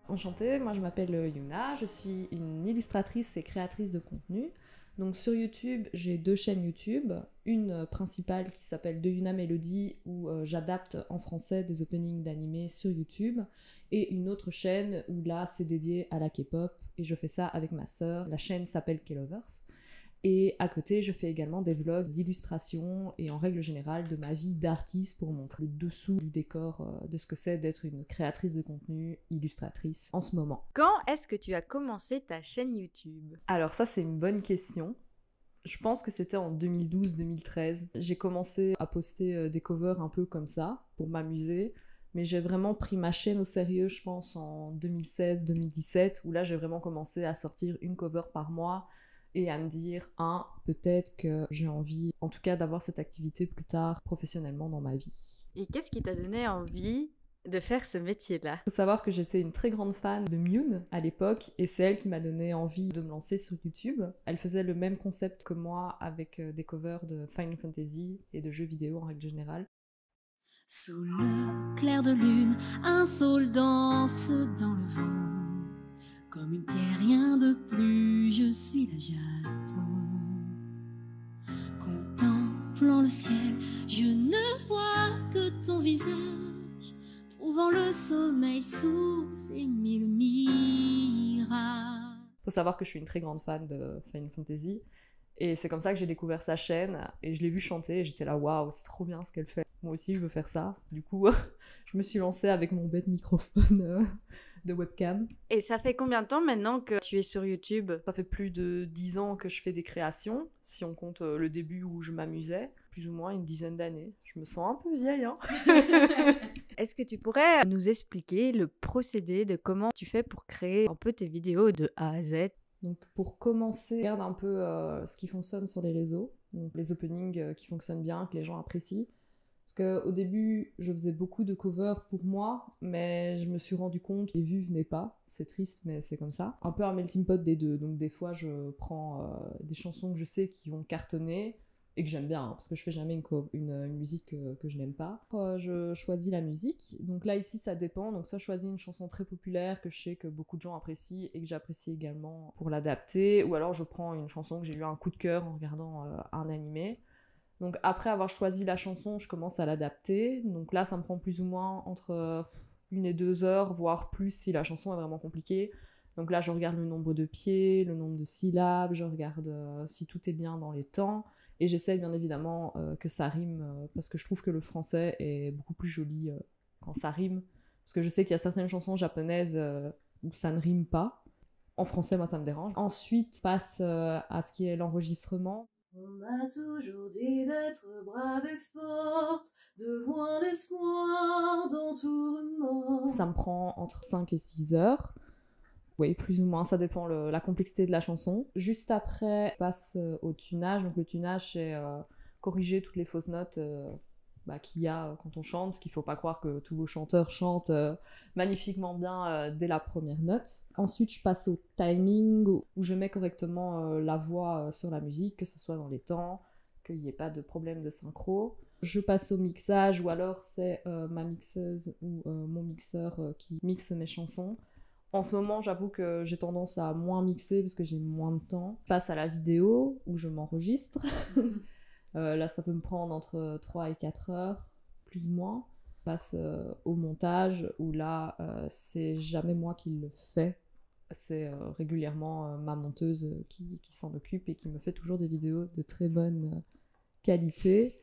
Enchantée, moi je m'appelle Yuna, je suis une illustratrice et créatrice de contenu. Donc sur YouTube, j'ai 2 chaînes YouTube, une principale qui s'appelle De Yuna Melody où j'adapte en français des openings d'animés sur YouTube, et une autre chaîne où là c'est dédié à la K-pop et je fais ça avec ma sœur. La chaîne s'appelle K-Lovers. Et à côté, je fais également des vlogs d'illustration et en règle générale de ma vie d'artiste pour montrer le dessous du décor de ce que c'est d'être une créatrice de contenu, illustratrice en ce moment. Quand est-ce que tu as commencé ta chaîne YouTube? Alors ça, c'est une bonne question. Je pense que c'était en 2012-2013. J'ai commencé à poster des covers un peu comme ça, pour m'amuser. Mais j'ai vraiment pris ma chaîne au sérieux, je pense, en 2016-2017, où là, j'ai vraiment commencé à sortir une cover par mois et à me dire, peut-être que j'ai envie, en tout cas, d'avoir cette activité plus tard, professionnellement dans ma vie. Et qu'est-ce qui t'a donné envie de faire ce métier-là? Il faut savoir que j'étais une très grande fan de Mune à l'époque, et c'est elle qui m'a donné envie de me lancer sur YouTube. Elle faisait le même concept que moi avec des covers de Final Fantasy et de jeux vidéo en règle générale. Sous le clair de lune, un saule danse dans le vent. Comme une pierre, rien de plus, je suis là, j'attends. Contemplant le ciel, je ne vois que ton visage, trouvant le sommeil sous ces 1000 mirages. Faut savoir que je suis une très grande fan de Final Fantasy, et c'est comme ça que j'ai découvert sa chaîne, et je l'ai vue chanter, et j'étais là, waouh, c'est trop bien ce qu'elle fait. Moi aussi, je veux faire ça. Du coup, je me suis lancée avec mon bête microphone de webcam. Et ça fait combien de temps maintenant que tu es sur YouTube? Ça fait plus de 10 ans que je fais des créations, si on compte le début où je m'amusais, plus ou moins une dizaine d'années. Je me sens un peu vieille, hein. Est-ce que tu pourrais nous expliquer le procédé de comment tu fais pour créer un peu tes vidéos de A à Z? Donc pour commencer, regarde un peu ce qui fonctionne sur les réseaux, donc les openings qui fonctionnent bien, que les gens apprécient. Parce qu'au début, je faisais beaucoup de covers pour moi, mais je me suis rendu compte que les vues venaient pas. C'est triste, mais c'est comme ça. Un peu un melting pot des deux. Donc des fois, je prends des chansons que je sais qui vont cartonner et que j'aime bien, hein, parce que je fais jamais une musique que je n'aime pas. Je choisis la musique. Donc là, ici, ça dépend. Donc soit je choisis une chanson très populaire que je sais que beaucoup de gens apprécient et que j'apprécie également pour l'adapter, ou alors je prends une chanson que j'ai eu un coup de cœur en regardant un animé. Donc après avoir choisi la chanson, je commence à l'adapter. Donc là, ça me prend plus ou moins entre 1 et 2 heures, voire plus si la chanson est vraiment compliquée. Donc là, je regarde le nombre de pieds, le nombre de syllabes, je regarde si tout est bien dans les temps. Et j'essaie bien évidemment que ça rime, parce que je trouve que le français est beaucoup plus joli quand ça rime. Parce que je sais qu'il y a certaines chansons japonaises où ça ne rime pas. En français, moi, ça me dérange. Ensuite, passe à ce qui est l'enregistrement. On m'a toujours dit d'être brave et forte, de voir l'espoir dans tout remords. Ça me prend entre 5 et 6 heures. Oui, plus ou moins, ça dépend la complexité de la chanson. Juste après, on passe au tunage. Donc le tunage, c'est corriger toutes les fausses notes qu'il y a quand on chante, parce qu'il ne faut pas croire que tous vos chanteurs chantent magnifiquement bien dès la première note. Ensuite, je passe au timing, où je mets correctement la voix sur la musique, que ce soit dans les temps, qu'il n'y ait pas de problème de synchro. Je passe au mixage, ou alors c'est ma mixeuse ou mon mixeur qui mixe mes chansons. En ce moment, j'avoue que j'ai tendance à moins mixer parce que j'ai moins de temps. Je passe à la vidéo, où je m'enregistre. Là, ça peut me prendre entre 3 et 4 heures, plus ou moins. Je passe au montage, où là, c'est jamais moi qui le fais. C'est régulièrement ma monteuse qui s'en occupe et qui me fait toujours des vidéos de très bonne qualité.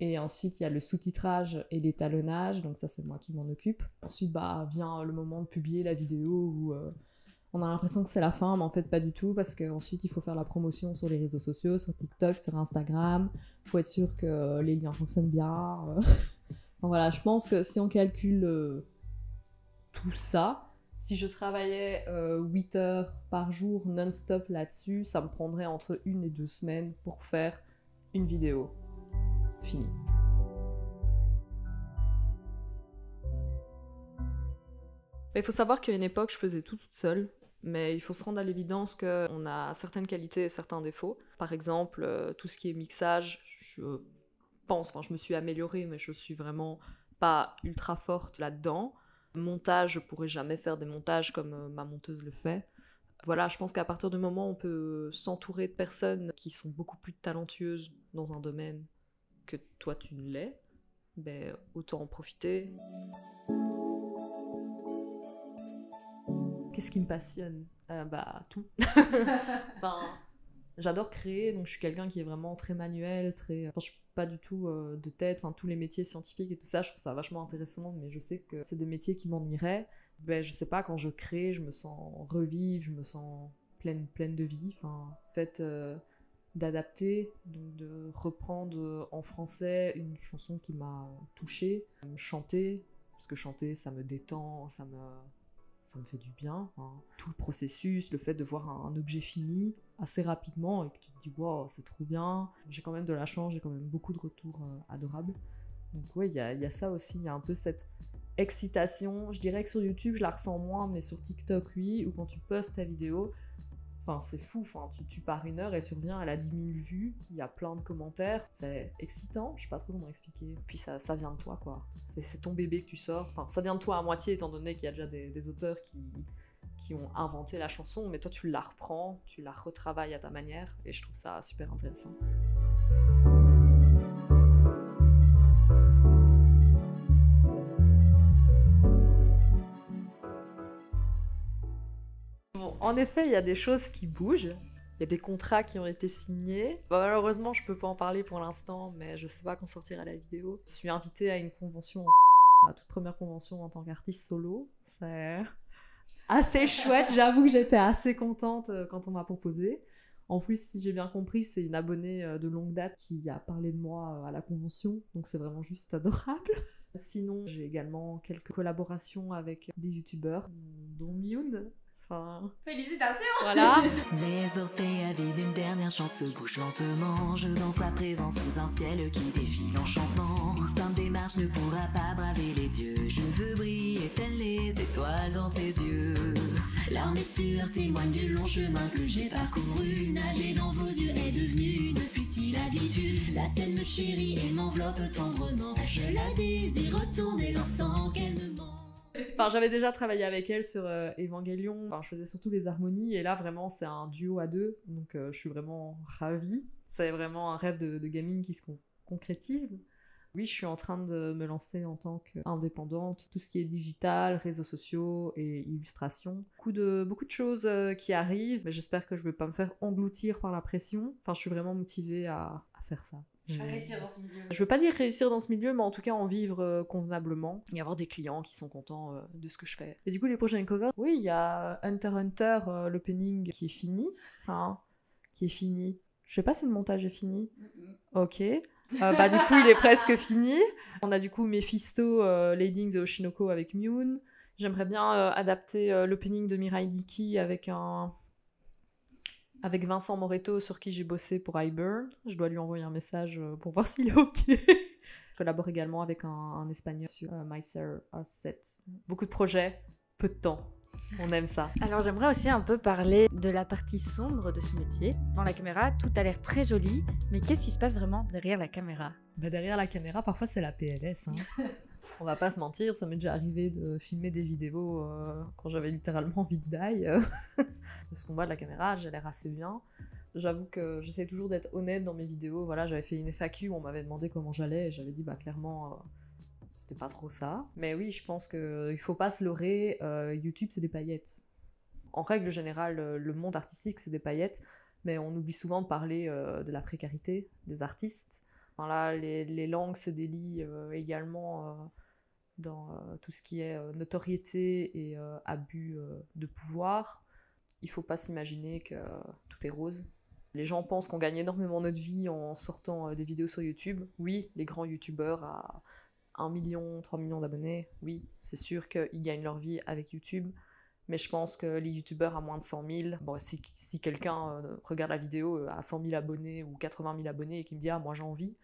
Et ensuite, il y a le sous-titrage et l'étalonnage, donc ça, c'est moi qui m'en occupe. Ensuite, vient le moment de publier la vidéo où on a l'impression que c'est la fin, mais en fait, pas du tout, parce qu'ensuite, il faut faire la promotion sur les réseaux sociaux, sur TikTok, sur Instagram. Il faut être sûr que les liens fonctionnent bien. Enfin, voilà, je pense que si on calcule tout ça, si je travaillais 8 heures par jour non-stop là-dessus, ça me prendrait entre 1 et 2 semaines pour faire une vidéo. Fini. Il faut savoir qu'à une époque, je faisais tout toute seule, mais il faut se rendre à l'évidence qu'on a certaines qualités et certains défauts. Par exemple, tout ce qui est mixage, je me suis améliorée, mais je suis vraiment pas ultra forte là-dedans. Montage, je pourrais jamais faire des montages comme ma monteuse le fait. Voilà, je pense qu'à partir du moment où on peut s'entourer de personnes qui sont beaucoup plus talentueuses dans un domaine que toi tu ne l'es, ben, autant en profiter. Qu'est-ce qui me passionne? Tout. Enfin, j'adore créer, donc je suis quelqu'un qui est vraiment très manuel, très... Enfin, je suis pas du tout de tête, enfin, tous les métiers scientifiques et tout ça, je trouve ça vachement intéressant, mais je sais que c'est des métiers qui m'ennuieraient. Ben, je sais pas, quand je crée, je me sens revive, je me sens pleine de vie. Enfin, en fait, d'adapter, donc de reprendre en français une chanson qui m'a touchée, chanter, parce que chanter, ça me détend, ça me fait du bien. Enfin, tout le processus, le fait de voir un objet fini assez rapidement et que tu te dis wow, c'est trop bien. J'ai quand même de la chance, j'ai quand même beaucoup de retours adorables. Donc ouais, il y a ça aussi, il y a un peu cette excitation. Je dirais que sur YouTube, je la ressens moins, mais sur TikTok, oui, ou quand tu postes ta vidéo, enfin, c'est fou, enfin, tu pars 1 heure et tu reviens, elle a 10 000 vues, il y a plein de commentaires, c'est excitant, je sais pas trop comment expliquer. Puis ça vient de toi, quoi. C'est ton bébé que tu sors. Enfin, ça vient de toi à moitié, étant donné qu'il y a déjà des auteurs qui ont inventé la chanson, mais toi tu la reprends, tu la retravailles à ta manière, et je trouve ça super intéressant. Bon, en effet, il y a des choses qui bougent. Il y a des contrats qui ont été signés. Malheureusement, je peux pas en parler pour l'instant, mais je sais pas quand sortira la vidéo. Je suis invitée à une convention, ma toute première convention en tant qu'artiste solo. C'est assez chouette, j'avoue que j'étais assez contente quand on m'a proposé. En plus, si j'ai bien compris, c'est une abonnée de longue date qui a parlé de moi à la convention, donc c'est vraiment juste adorable. Sinon, j'ai également quelques collaborations avec des youtubeurs, dont Mune. Enfin, Félicitations! voilà. Mes orteils avides d'une dernière chance se bougent lentement. Je danse sa présence sous un ciel qui défile en chantant. Une simple démarche ne pourra pas braver les dieux. Je veux briller telles les étoiles dans tes yeux. Larmes et sueur témoignent du long chemin que j'ai parcouru. Nager dans vos yeux est devenu une futile habitude. La scène me chérit et m'enveloppe tendrement. Je la désire retourner l'instant qu'elle me ment. Enfin, j'avais déjà travaillé avec elle sur Evangelion. Enfin, je faisais surtout les harmonies et là vraiment c'est un duo à deux, donc je suis vraiment ravie. C'est vraiment un rêve de gamine qui se concrétise. Oui, je suis en train de me lancer en tant qu'indépendante, tout ce qui est digital, réseaux sociaux et illustration. Beaucoup de choses qui arrivent, mais j'espère que je vais pas me faire engloutir par la pression. Enfin, je suis vraiment motivée à faire ça. Réussir dans ce milieu. Je veux pas dire réussir dans ce milieu, mais en tout cas en vivre convenablement et avoir des clients qui sont contents de ce que je fais. Et du coup, les prochaines covers, oui, il y a Hunter x Hunter, l'opening qui est fini. Enfin, qui est fini. Je sais pas si le montage est fini. Ok. Du coup, il est presque fini. On a du coup Mephisto, Lading the Oshinoko avec Mune. J'aimerais bien adapter l'opening de Mirai Nikki avec Vincent Moreto, sur qui j'ai bossé pour iBurn. Je dois lui envoyer un message pour voir s'il est OK. Je collabore également avec un Espagnol sur Meiser A7. Beaucoup de projets, peu de temps. On aime ça. Alors j'aimerais aussi un peu parler de la partie sombre de ce métier. Dans la caméra, tout a l'air très joli, mais qu'est-ce qui se passe vraiment derrière la caméra? Derrière la caméra, parfois c'est la PLS. Hein. On va pas se mentir, ça m'est déjà arrivé de filmer des vidéos quand j'avais littéralement envie de die. De ce qu'on voit de la caméra, j'ai l'air assez bien. J'avoue que j'essaie toujours d'être honnête dans mes vidéos. Voilà, j'avais fait une FAQ, on m'avait demandé comment j'allais, et j'avais dit clairement c'était pas trop ça. Mais oui, je pense qu'il faut pas se leurrer, YouTube c'est des paillettes. En règle générale, le monde artistique c'est des paillettes, mais on oublie souvent de parler de la précarité des artistes. Enfin, là, les langues se délient également dans tout ce qui est notoriété et abus de pouvoir. Il faut pas s'imaginer que tout est rose. Les gens pensent qu'on gagne énormément notre vie en sortant des vidéos sur YouTube. Oui, les grands youtubeurs à 1 million, 3 millions d'abonnés, oui, c'est sûr qu'ils gagnent leur vie avec YouTube. Mais je pense que les youtubeurs à moins de 100 000, bon, si quelqu'un regarde la vidéo à 100 000 abonnés ou 80 000 abonnés et qui me dit « Ah, moi j'ai envie »,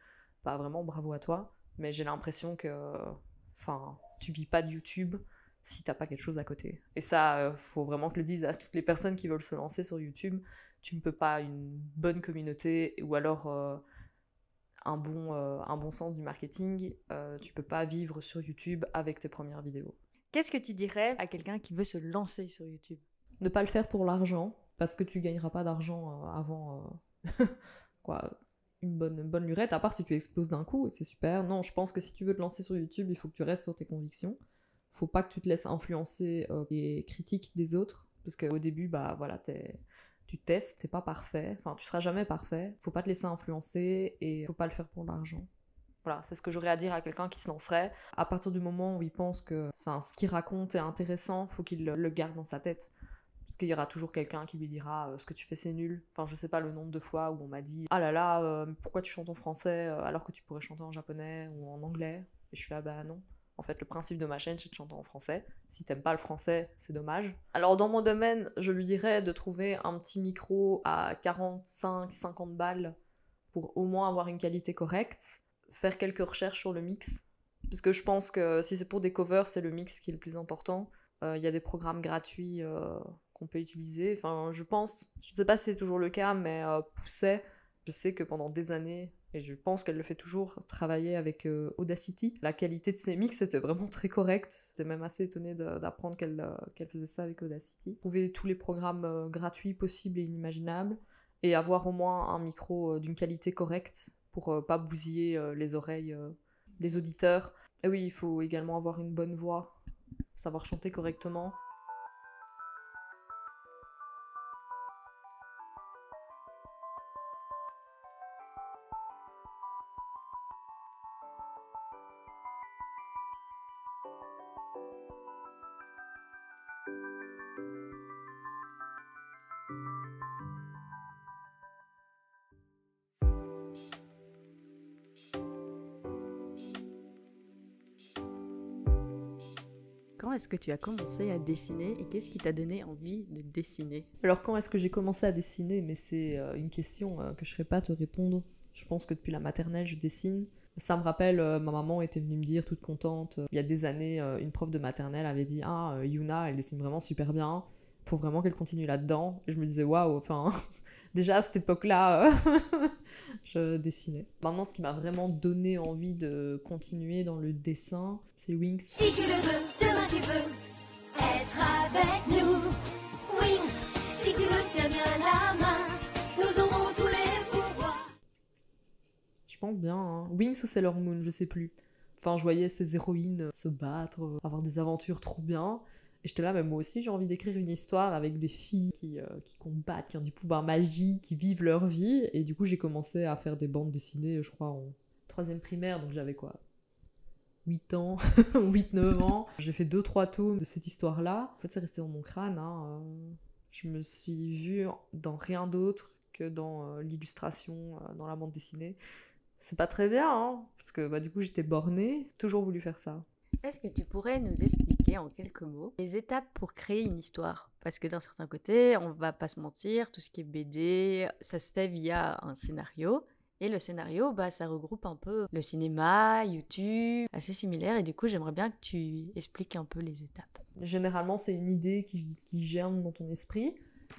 pas vraiment, bravo à toi. Mais j'ai l'impression que tu vis pas de YouTube si t'as pas quelque chose à côté. Et ça, faut vraiment que je le dise à toutes les personnes qui veulent se lancer sur YouTube. Tu ne peux pas une bonne communauté ou alors un bon sens du marketing. Tu peux pas vivre sur YouTube avec tes premières vidéos. Qu'est-ce que tu dirais à quelqu'un qui veut se lancer sur YouTube? Ne pas le faire pour l'argent, parce que tu gagneras pas d'argent avant quoi, une bonne lurette, à part si tu exploses d'un coup, et c'est super. Non, je pense que si tu veux te lancer sur YouTube, il faut que tu restes sur tes convictions. Faut pas que tu te laisses influencer les critiques des autres, parce qu'au début, bah voilà, tu testes, t'es pas parfait, enfin tu seras jamais parfait, faut pas te laisser influencer et faut pas le faire pour l'argent. Voilà, c'est ce que j'aurais à dire à quelqu'un qui se lancerait. À partir du moment où il pense que ce qu'il raconte est intéressant, faut qu'il le garde dans sa tête. Parce qu'il y aura toujours quelqu'un qui lui dira ce que tu fais c'est nul. Enfin, je sais pas le nombre de fois où on m'a dit ah là là, pourquoi tu chantes en français alors que tu pourrais chanter en japonais ou en anglais. Et je suis là, bah non. En fait, le principe de ma chaîne, c'est de chanter en français. Si t'aimes pas le français, c'est dommage. Alors, dans mon domaine, je lui dirais de trouver un petit micro à 45-50 balles pour au moins avoir une qualité correcte. Faire quelques recherches sur le mix. Parce que je pense que si c'est pour des covers, c'est le mix qui est le plus important. Il y a des programmes gratuits qu'on peut utiliser. Enfin, je pense, je ne sais pas si c'est toujours le cas, mais Pousset, je sais que pendant des années, et je pense qu'elle le fait toujours, travailler avec Audacity. La qualité de ses mix était vraiment très correcte. J'étais même assez étonnée d'apprendre qu'elle faisait ça avec Audacity. Trouver tous les programmes gratuits possibles et inimaginables, et avoir au moins un micro d'une qualité correcte pour pas bousiller les oreilles des auditeurs. Et oui, il faut également avoir une bonne voix, savoir chanter correctement. Quand est-ce que tu as commencé à dessiner et qu'est-ce qui t'a donné envie de dessiner? Alors quand est-ce que j'ai commencé à dessiner? Mais c'est une question que je ne saurais pas te répondre. Je pense que depuis la maternelle, je dessine. Ça me rappelle, ma maman était venue me dire, toute contente, il y a des années, une prof de maternelle avait dit « Ah, Yuna, elle dessine vraiment super bien, faut vraiment qu'elle continue là-dedans. » Et je me disais « Waouh, enfin, déjà à cette époque-là, je dessinais. » Maintenant, ce qui m'a vraiment donné envie de continuer dans le dessin, c'est Wings. Si tu le veux, demain tu peux être avec nous. Wings, si tu me tiens bien la main, nous aurons tous les pouvoirs. Je pense bien, hein. Wings ou Sailor Moon, je sais plus. Enfin, je voyais ces héroïnes se battre, avoir des aventures trop bien. Et j'étais là, mais moi aussi, j'ai envie d'écrire une histoire avec des filles qui combattent, qui ont du pouvoir magique, qui vivent leur vie. Et du coup, j'ai commencé à faire des bandes dessinées, je crois, en 3e primaire. Donc j'avais quoi, 8 ans, 8-9 ans. J'ai fait 2-3 tomes de cette histoire-là. En fait, c'est resté dans mon crâne, hein. Je me suis vue dans rien d'autre que dans l'illustration, dans la bande dessinée. C'est pas très bien, hein, parce que du coup j'étais bornée, toujours voulu faire ça. Est-ce que tu pourrais nous expliquer en quelques mots les étapes pour créer une histoire? Parce que d'un certain côté, on va pas se mentir, tout ce qui est BD, ça se fait via un scénario. Et le scénario, ça regroupe un peu le cinéma, YouTube, assez similaire. Et du coup, j'aimerais bien que tu expliques un peu les étapes. Généralement, c'est une idée qui germe dans ton esprit.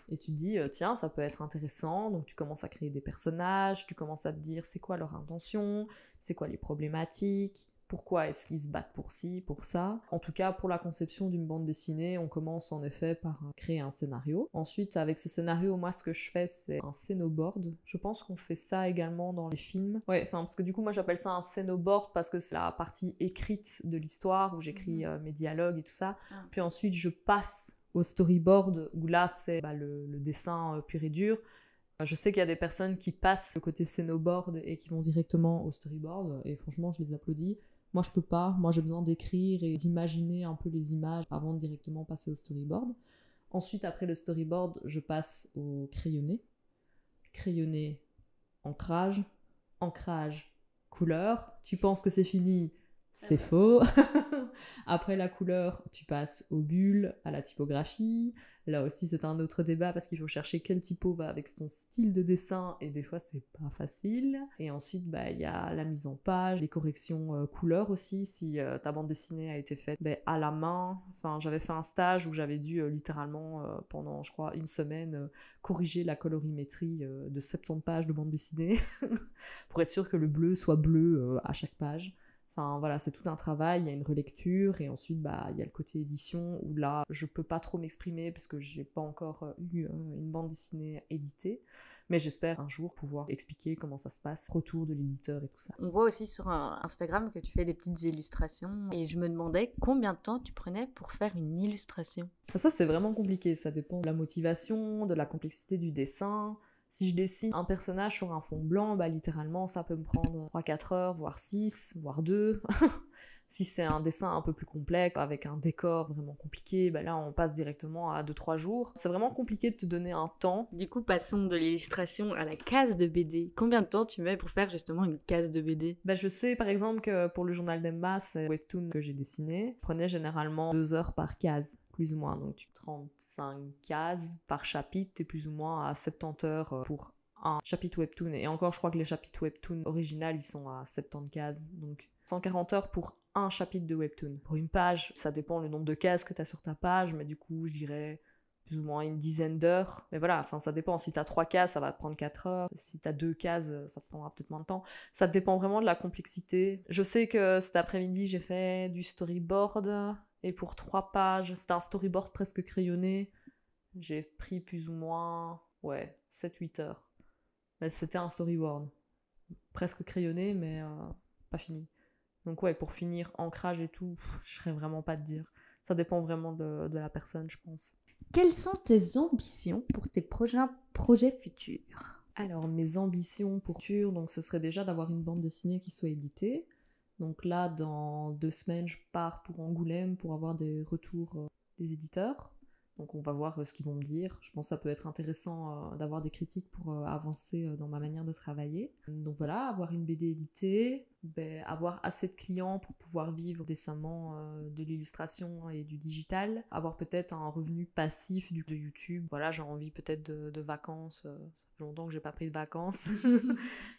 Et tu te dis, tiens, ça peut être intéressant. Donc tu commences à créer des personnages, tu commences à te dire c'est quoi leur intention, c'est quoi les problématiques, pourquoi est-ce qu'ils se battent pour ci, pour ça. En tout cas, pour la conception d'une bande dessinée, on commence en effet par créer un scénario. Ensuite, avec ce scénario, moi, ce que je fais, c'est un scénoboard. Je pense qu'on fait ça également dans les films. Ouais, parce que du coup, moi, j'appelle ça un scénoboard parce que c'est la partie écrite de l'histoire où j'écris mes dialogues et tout ça. Puis ensuite, je passe au storyboard, où là, c'est le dessin pur et dur. Je sais qu'il y a des personnes qui passent le côté scénoboard et qui vont directement au storyboard, et franchement, je les applaudis. Moi, je peux pas. Moi, j'ai besoin d'écrire et d'imaginer un peu les images avant de directement passer au storyboard. Ensuite, après le storyboard, je passe au crayonné. Crayonné, ancrage. Ancrage, couleur. Tu penses que c'est fini? C'est faux. Après la couleur, tu passes aux bulles, à la typographie. Là aussi, c'est un autre débat parce qu'il faut chercher quel typo va avec ton style de dessin et des fois, c'est pas facile. Et ensuite, il y a la mise en page, les corrections couleurs aussi, si ta bande dessinée a été faite à la main. Enfin, j'avais fait un stage où j'avais dû littéralement, pendant, je crois, une semaine, corriger la colorimétrie de 70 pages de bande dessinée pour être sûr que le bleu soit bleu à chaque page. Enfin voilà, c'est tout un travail, il y a une relecture et ensuite il y a le côté édition où là je peux pas trop m'exprimer parce que j'ai pas encore eu une bande dessinée éditée, mais j'espère un jour pouvoir expliquer comment ça se passe, retour de l'éditeur et tout ça. On voit aussi sur Instagram que tu fais des petites illustrations et je me demandais combien de temps tu prenais pour faire une illustration. Ça c'est vraiment compliqué, ça dépend de la motivation, de la complexité du dessin. Si je dessine un personnage sur un fond blanc, littéralement, ça peut me prendre 3-4 heures, voire 6, voire 2. Si c'est un dessin un peu plus complexe, avec un décor vraiment compliqué, là, on passe directement à 2-3 jours. C'est vraiment compliqué de te donner un temps. Du coup, passons de l'illustration à la case de BD. Combien de temps tu mets pour faire justement une case de BD? Je sais, par exemple, que pour le journal d'Emma, c'est webtoon que j'ai dessiné, prenait généralement 2 heures par case. Plus ou moins, donc 35 cases par chapitre, t'es plus ou moins à 70 heures pour un chapitre webtoon. Et encore, je crois que les chapitres webtoon originales, ils sont à 70 cases, donc 140 heures pour un chapitre de webtoon. Pour une page, ça dépend le nombre de cases que t'as sur ta page, mais du coup, je dirais plus ou moins une dizaine d'heures. Mais voilà, ça dépend. Si t'as 3 cases, ça va te prendre 4 heures. Si t'as 2 cases, ça te prendra peut-être moins de temps. Ça dépend vraiment de la complexité. Je sais que cet après-midi, j'ai fait du storyboard. Et pour 3 pages, c'était un storyboard presque crayonné. J'ai pris plus ou moins 7-8 heures. Mais c'était un storyboard. Presque crayonné, mais pas fini. Donc pour finir, ancrage et tout, je serais vraiment pas te dire. Ça dépend vraiment de la personne, je pense. Quelles sont tes ambitions pour tes prochains projets futurs? Alors, mes ambitions pour futur, donc ce serait déjà d'avoir une bande dessinée qui soit éditée. Donc là, dans 2 semaines, je pars pour Angoulême pour avoir des retours des éditeurs. Donc on va voir ce qu'ils vont me dire. Je pense que ça peut être intéressant d'avoir des critiques pour avancer dans ma manière de travailler. Donc voilà, avoir une BD éditée, avoir assez de clients pour pouvoir vivre décemment de l'illustration et du digital, avoir peut-être un revenu passif de YouTube. Voilà, j'ai envie peut-être de vacances, ça fait longtemps que j'ai pas pris de vacances,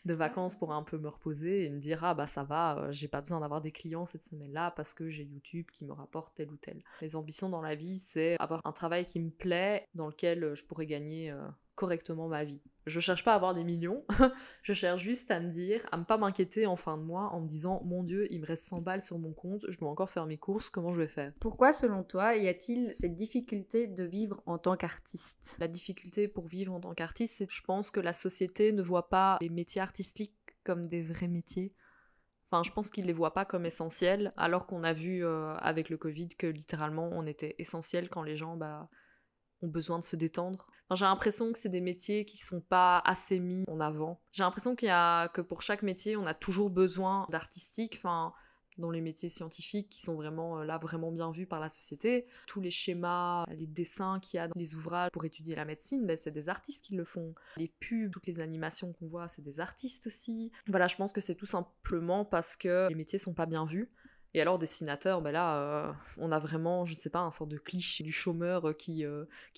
de vacances pour un peu me reposer et me dire ça va, j'ai pas besoin d'avoir des clients cette semaine-là parce que j'ai YouTube qui me rapporte tel ou tel. Les ambitions dans la vie, c'est avoir un travail qui me plaît, dans lequel je pourrais gagner correctement ma vie. Je cherche pas à avoir des millions, je cherche juste à me dire, à ne pas m'inquiéter en fin de mois en me disant « Mon Dieu, il me reste 100 balles sur mon compte, je dois encore faire mes courses, comment je vais faire ?» Pourquoi, selon toi, y a-t-il cette difficulté de vivre en tant qu'artiste? La difficulté pour vivre en tant qu'artiste, c'est que je pense que la société ne voit pas les métiers artistiques comme des vrais métiers. Enfin, je pense qu'ils les voient pas comme essentiels, alors qu'on a vu avec le Covid que littéralement on était essentiel quand les gens ont besoin de se détendre. Enfin, j'ai l'impression que c'est des métiers qui sont pas assez mis en avant. J'ai l'impression que pour chaque métier, on a toujours besoin d'artistique. Enfin, dans les métiers scientifiques qui sont vraiment vraiment bien vus par la société, tous les schémas, les dessins qu'il y a dans les ouvrages pour étudier la médecine, c'est des artistes qui le font. Les pubs, toutes les animations qu'on voit, c'est des artistes aussi. Voilà, je pense que c'est tout simplement parce que les métiers sont pas bien vus. Et alors, dessinateur, on a vraiment, je sais pas, un sort de cliché du chômeur qui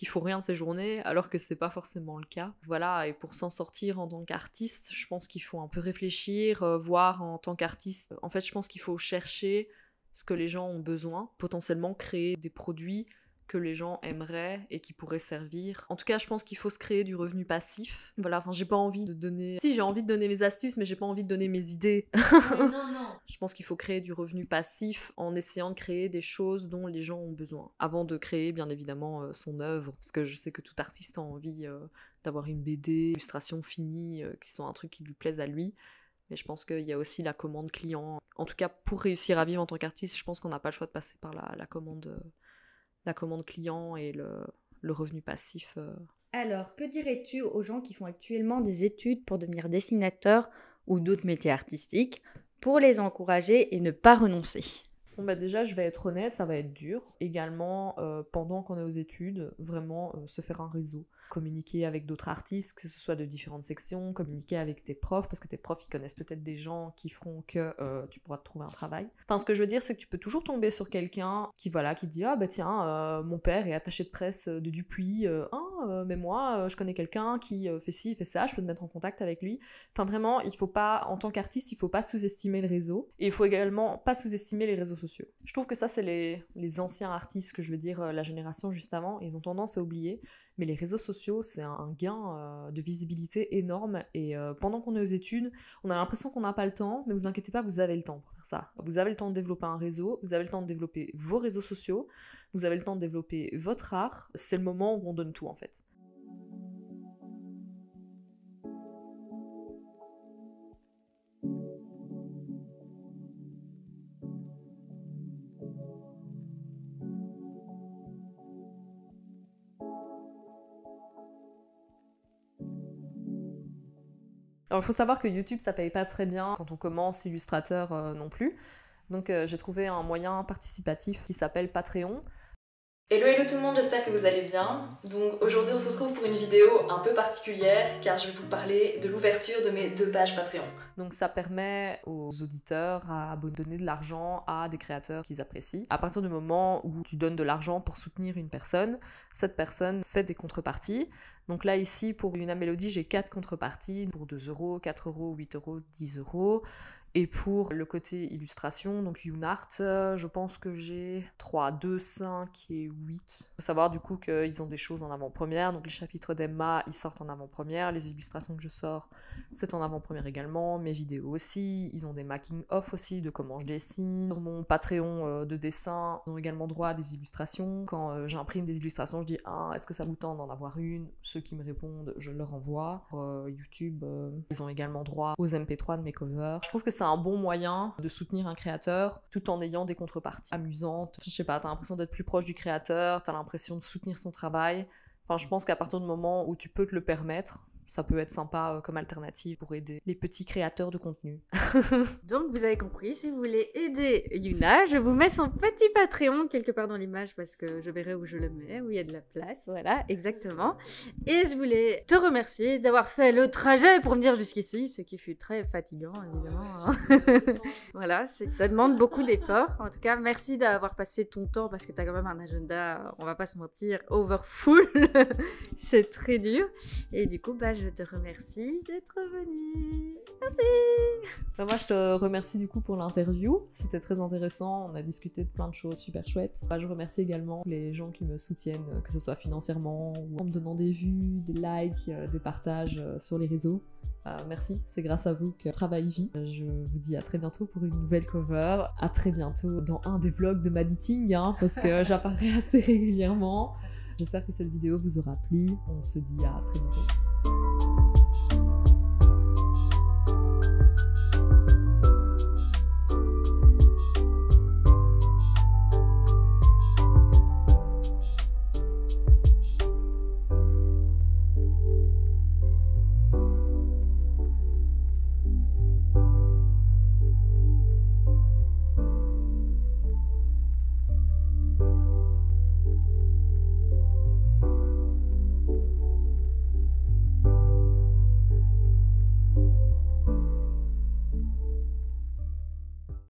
faut rien de ses journées, alors que c'est pas forcément le cas. Voilà, et pour s'en sortir en tant qu'artiste, je pense qu'il faut un peu réfléchir, voir en tant qu'artiste. En fait, je pense qu'il faut chercher ce que les gens ont besoin, potentiellement créer des produits que les gens aimeraient et qui pourraient servir. En tout cas, je pense qu'il faut se créer du revenu passif. Voilà, j'ai pas envie de donner... Si, j'ai envie de donner mes astuces, mais j'ai pas envie de donner mes idées. Non. Je pense qu'il faut créer du revenu passif en essayant de créer des choses dont les gens ont besoin. Avant de créer, bien évidemment, son œuvre. Parce que je sais que tout artiste a envie d'avoir une BD, illustration finie, qui sont un truc qui lui plaise à lui. Mais je pense qu'il y a aussi la commande client. En tout cas, pour réussir à vivre en tant qu'artiste, je pense qu'on n'a pas le choix de passer par la commande client et le revenu passif. Alors, que dirais-tu aux gens qui font actuellement des études pour devenir dessinateur ou d'autres métiers artistiques pour les encourager et ne pas renoncer? Déjà, je vais être honnête, ça va être dur. Également, pendant qu'on est aux études, vraiment se faire un réseau. Communiquer avec d'autres artistes, que ce soit de différentes sections, communiquer avec tes profs, parce que tes profs, ils connaissent peut-être des gens qui feront que tu pourras te trouver un travail. Enfin, ce que je veux dire, c'est que tu peux toujours tomber sur quelqu'un qui te dit « Ah, tiens, mon père est attaché de presse de Dupuis. mais moi, je connais quelqu'un qui fait ci, fait ça, je peux te mettre en contact avec lui. Enfin vraiment, il faut pas, en tant qu'artiste, il faut pas sous-estimer le réseau. Et il faut également pas sous-estimer les réseaux sociaux. Je trouve que ça, c'est les anciens artistes, que je veux dire la génération juste avant, ils ont tendance à oublier. Mais les réseaux sociaux, c'est un gain de visibilité énorme. Et pendant qu'on est aux études, on a l'impression qu'on n'a pas le temps, mais vous inquiétez pas, vous avez le temps pour faire ça. Vous avez le temps de développer un réseau, vous avez le temps de développer vos réseaux sociaux, vous avez le temps de développer votre art. C'est le moment où on donne tout en fait. Alors, il faut savoir que YouTube, ça paye pas très bien quand on commence, Illustrator non plus. Donc j'ai trouvé un moyen participatif qui s'appelle Patreon. Hello tout le monde, j'espère que vous allez bien. Donc aujourd'hui on se retrouve pour une vidéo un peu particulière car je vais vous parler de l'ouverture de mes 2 pages Patreon. Donc ça permet aux auditeurs à donner de l'argent à des créateurs qu'ils apprécient. À partir du moment où tu donnes de l'argent pour soutenir une personne, cette personne fait des contreparties. Donc là ici pour Yuna Melody j'ai 4 contreparties pour 2 €, 4 €, 8 €, 10 €. Et pour le côté illustration, donc YouNart, je pense que j'ai 3, 2, 5 et 8. Il faut savoir du coup qu'ils ont des choses en avant-première, donc les chapitres d'Emma, ils sortent en avant-première, les illustrations que je sors, c'est en avant-première également, mes vidéos aussi, ils ont des making-of aussi de comment je dessine. Sur mon Patreon de dessin, ils ont également droit à des illustrations. Quand j'imprime des illustrations, je dis « Ah, est-ce que ça vous tente d'en avoir une ?» Ceux qui me répondent, je leur envoie. Pour YouTube, ils ont également droit aux MP3 de mes covers. Je trouve que c'est un bon moyen de soutenir un créateur tout en ayant des contreparties amusantes. Je sais pas, t'as l'impression d'être plus proche du créateur, t'as l'impression de soutenir son travail. Enfin, je pense qu'à partir du moment où tu peux te le permettre, ça peut être sympa comme alternative pour aider les petits créateurs de contenu. Donc vous avez compris, si vous voulez aider Yuna, je vous mets son petit Patreon quelque part dans l'image parce que je verrai où je le mets, où il y a de la place, voilà, exactement. Et je voulais te remercier d'avoir fait le trajet pour venir jusqu'ici, ce qui fut très fatigant évidemment. Voilà, ça demande beaucoup d'efforts. En tout cas, merci d'avoir passé ton temps parce que tu as quand même un agenda, on va pas se mentir, overfull. C'est très dur. Et du coup, je te remercie d'être venu. Merci. Moi, je te remercie du coup pour l'interview. C'était très intéressant. On a discuté de plein de choses super chouettes. Je remercie également les gens qui me soutiennent, que ce soit financièrement ou en me donnant des vues, des likes, des partages sur les réseaux. Merci, c'est grâce à vous que le travail vit. Je vous dis à très bientôt pour une nouvelle cover. À très bientôt dans un des vlogs de Maditing, parce que j'apparais assez régulièrement. J'espère que cette vidéo vous aura plu. On se dit à très bientôt.